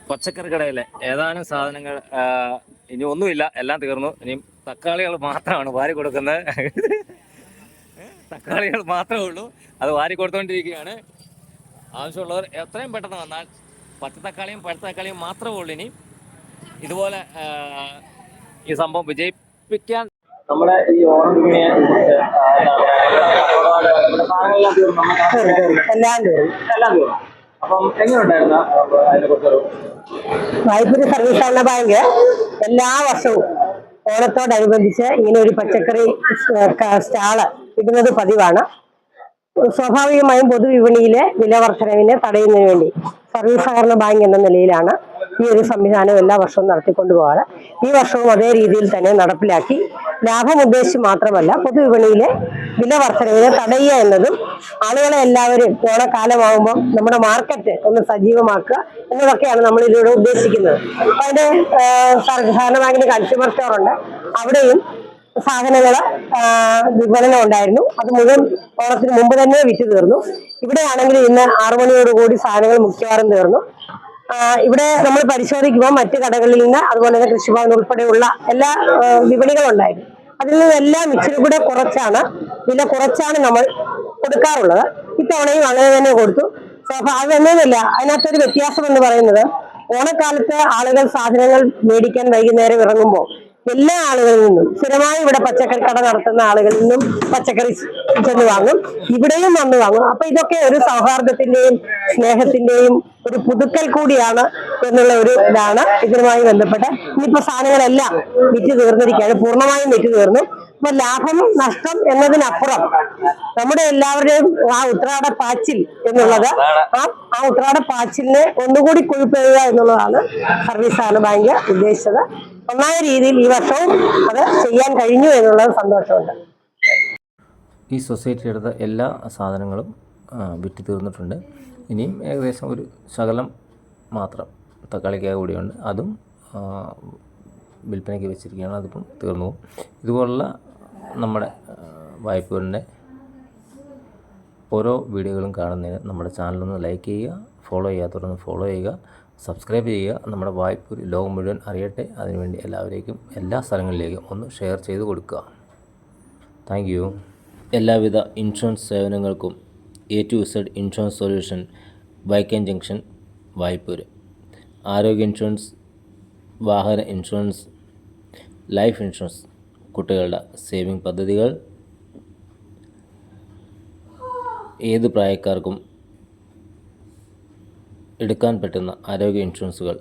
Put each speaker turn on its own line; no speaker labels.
പച്ചക്കറി കടയിലെ ഏതാനും സാധനങ്ങൾ ഇനി ഒന്നുമില്ല, എല്ലാം തീർന്നു. ഇനിയും തക്കാളികൾ മാത്രമാണ് വാരി കൊടുക്കുന്നത്. തക്കാളികൾ മാത്രമേ ഉള്ളൂ, അത് വാരി കൊടുത്തുകൊണ്ടിരിക്കുകയാണ്. ആവശ്യമുള്ളവർ എത്രയും പെട്ടെന്ന് വന്നാൽ പച്ചത്തക്കാളിയും പഴുത്ത തക്കാളിയും മാത്രമേ ഉള്ളൂ. ഇനി ഇതുപോലെ ഈ സംഭവം വിജയിപ്പിക്കാൻ നമ്മുടെ ഈ ഓണം വിപണിയെ
എല്ലാം തീർന്നു.
അപ്പം എങ്ങനെയുണ്ടായിരുന്നു അതിനെ കുറിച്ചൊരു?
വായ്പൂര് സർവീസ് സഹകരണ ബാങ്ക് എല്ലാ വർഷവും ഓണത്തോടനുബന്ധിച്ച് ഇങ്ങനെ ഒരു പച്ചക്കറി സ്റ്റാള് ഇടുന്നത് പതിവാണ്. സ്വാഭാവികമായും പൊതുവിപണിയിലെ വില വർധനവിനെ തടയുന്നതിന് വേണ്ടി സർവീസ് സഹകരണ ബാങ്ക് എന്ന നിലയിലാണ് ഈ ഒരു സംവിധാനം എല്ലാ വർഷവും നടത്തിക്കൊണ്ടുപോകാറ്. ഈ വർഷവും അതേ രീതിയിൽ തന്നെ നടപ്പിലാക്കി. ലാഭം ഉദ്ദേശിച്ച് മാത്രമല്ല, പൊതുവിപണിയിലെ വില വർധനവിനെ തടയുക എന്നതും ആളുകളെ എല്ലാവരും ഓണക്കാലമാകുമ്പോൾ നമ്മുടെ മാർക്കറ്റ് ഒന്ന് സജീവമാക്കുക എന്നതൊക്കെയാണ് നമ്മൾ ഇതിലൂടെ ഉദ്ദേശിക്കുന്നത്. അപ്പൊ അതിന്റെ സഹകരണ ബാങ്കിന്റെ കൺസ്യൂമർ സ്റ്റോർ ഉണ്ട്, അവിടെയും സാധനങ്ങൾ വിപണനം ഉണ്ടായിരുന്നു. അത് മുഴുവൻ ഓണത്തിന് മുമ്പ് തന്നെ വിറ്റ് തീർന്നു. ഇവിടെയാണെങ്കിൽ ഇന്ന് 6 മണിയോടുകൂടി സാധനങ്ങൾ മിക്കവാറും തീർന്നു. ഇവിടെ നമ്മൾ പരിശോധിക്കുമ്പോൾ മറ്റു കടകളിൽ നിന്ന്, അതുപോലെ തന്നെ കൃഷിഭവൻ ഉൾപ്പെടെയുള്ള എല്ലാ വിപണികളുണ്ടായിരുന്നു. അതിൽ നിന്നെല്ലാം ഇച്ചിരി കൂടെ വില കുറച്ചാണ് നമ്മൾ കൊടുക്കാറുള്ളത്. ഇത്തവണയും അങ്ങനെ തന്നെ കൊടുത്തു. അതൊന്നുമില്ല, അതിനകത്തൊരു വ്യത്യാസം എന്ന് പറയുന്നത്, ഓണക്കാലത്ത് ആളുകൾ സാധനങ്ങൾ മേടിക്കാൻ വൈകുന്നേരം ഇറങ്ങുമ്പോൾ എല്ലാ ആളുകളിൽ നിന്നും, സ്ഥിരമായി ഇവിടെ പച്ചക്കറി കട നടത്തുന്ന ആളുകളിൽ നിന്നും പച്ചക്കറി ചെന്ന് വാങ്ങും, ഇവിടെയും വന്ന് വാങ്ങും. അപ്പൊ ഇതൊക്കെ ഒരു സൗഹാർദ്ദത്തിന്റെയും സ്നേഹത്തിന്റെയും ഒരു പുതുക്കൽ കൂടിയാണ് എന്നുള്ള ഒരു ഇതാണ് ഇതിനുമായി ബന്ധപ്പെട്ട്. ഇനിയിപ്പോ സാധനങ്ങളെല്ലാം വിറ്റ് തീർന്നിരിക്കുകയാണ്, പൂർണ്ണമായും വിറ്റ് തീർന്നു. അപ്പൊ ലാഭം നഷ്ടം എന്നതിനപ്പുറം നമ്മുടെ എല്ലാവരുടെയും ആ ഉത്രാട പാച്ചിൽ എന്നുള്ളത്, ആ ഉത്രാട പാച്ചിലിനെ ഒന്നുകൂടി കൊഴുപ്പുക എന്നുള്ളതാണ് സർവീസ് സഹകരണ ബാങ്ക് ഉദ്ദേശിച്ചത്. നന്നായ രീതിയിൽ ഈ വർഷവും അത് ചെയ്യാൻ കഴിഞ്ഞു എന്നുള്ളത് സന്തോഷമുണ്ട്.
ഈ സൊസൈറ്റി എടുത്ത എല്ലാ സാധനങ്ങളും വിറ്റ് തീർന്നിട്ടുണ്ട്. ഇനിയും ഏകദേശം ഒരു ശകലം മാത്രം തക്കാളിക്കായ കൂടിയുണ്ട്, അതും വിൽപ്പനയ്ക്ക് വെച്ചിരിക്കുകയാണ്. അതിപ്പം തീർന്നു പോകും. ഇതുപോലുള്ള നമ്മുടെ വായ്പൂരിൻ്റെ ഓരോ വീഡിയോകളും കാണുന്നതിന് നമ്മുടെ ചാനലൊന്ന് ലൈക്ക് ചെയ്യുക, ഫോളോ ചെയ്യാത്തവരൊന്ന് ഫോളോ ചെയ്യുക, സബ്സ്ക്രൈബ് ചെയ്യുക. നമ്മുടെ വായ്പൂർ ലോകം മുഴുവൻ അറിയട്ടെ. അതിനുവേണ്ടി എല്ലാവരേക്കും, എല്ലാ സ്ഥലങ്ങളിലേക്കും ഒന്ന് ഷെയർ ചെയ്ത് കൊടുക്കുക. Thank you. എല്ലാവിധ ഇൻഷുറൻസ് സേവനങ്ങൾക്കും A to Z insurance solution, Vaikom junction, Vaipur. ആരോഗ്യ ഇൻഷുറൻസ്, വാഹന ഇൻഷുറൻസ്, ലൈഫ് ഇൻഷുറൻസ്, കുട്ടികളുടെ സേവിംഗ് പദ്ധതികൾ, ഏത് പ്രായക്കാർക്കും എടുക്കാൻ പറ്റുന്ന ആരോഗ്യ ഇൻഷുറൻസുകൾ,